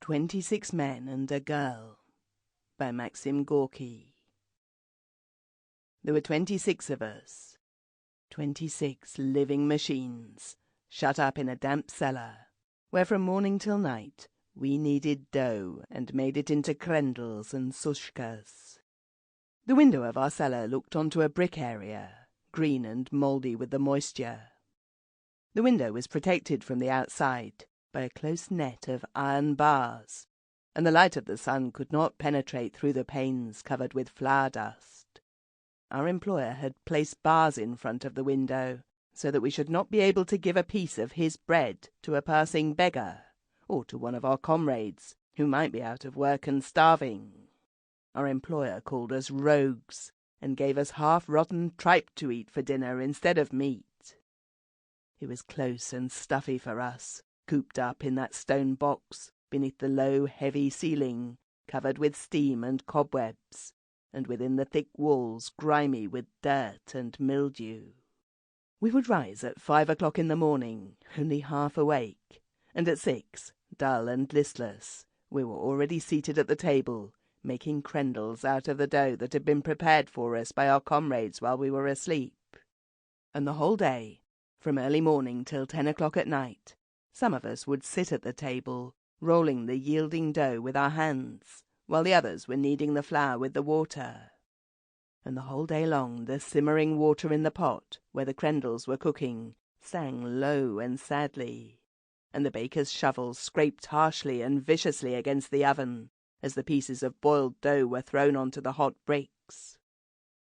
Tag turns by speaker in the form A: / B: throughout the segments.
A: 26 Men and a Girl by Maxim Gorky. There were 26 of us, 26 living machines, shut up in a damp cellar, where from morning till night we kneaded dough and made it into krendels and sushkas. The window of our cellar looked onto a brick area, green and mouldy with the moisture. The window was protected from the outside by a close net of iron bars, and the light of the sun could not penetrate through the panes covered with flour dust. Our employer had placed bars in front of the window, so that we should not be able to give a piece of his bread to a passing beggar, or to one of our comrades, who might be out of work and starving. Our employer called us rogues, and gave us half-rotten tripe to eat for dinner instead of meat. It was close and stuffy for us, cooped up in that stone box, beneath the low, heavy ceiling, covered with steam and cobwebs, and within the thick walls grimy with dirt and mildew. We would rise at 5 o'clock in the morning, only half awake, and at 6, dull and listless, we were already seated at the table, making krendels out of the dough that had been prepared for us by our comrades while we were asleep. And the whole day, from early morning till 10 o'clock at night, some of us would sit at the table, rolling the yielding dough with our hands, while the others were kneading the flour with the water. And the whole day long the simmering water in the pot, where the krendels were cooking, sang low and sadly, and the baker's shovel scraped harshly and viciously against the oven, as the pieces of boiled dough were thrown onto the hot bricks.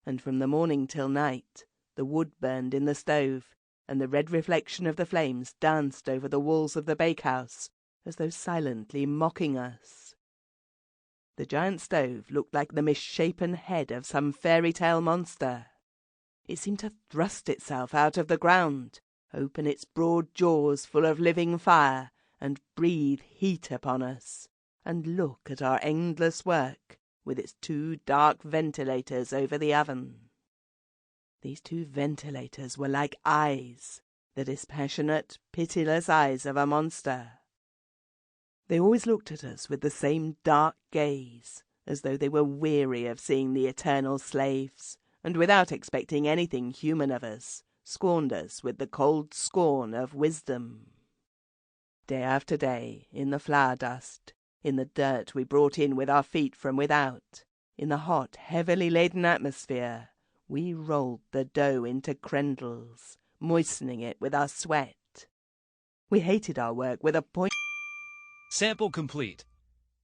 A: And from the morning till night, the wood burned in the stove, and the red reflection of the flames danced over the walls of the bakehouse, as though silently mocking us. The giant stove looked like the misshapen head of some fairy-tale monster. It seemed to thrust itself out of the ground, open its broad jaws full of living fire, and breathe heat upon us, and look at our endless work, with its 2 dark ventilators over the oven. These 2 ventilators were like eyes, the dispassionate, pitiless eyes of a monster. They always looked at us with the same dark gaze, as though they were weary of seeing the eternal slaves, and without expecting anything human of us, scorned us with the cold scorn of wisdom. Day after day, in the flour dust, in the dirt we brought in with our feet from without, in the hot, heavily laden atmosphere, we rolled the dough into krendels, moistening it with our sweat. We hated our work with a point.
B: Sample complete.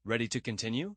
B: Ready to continue?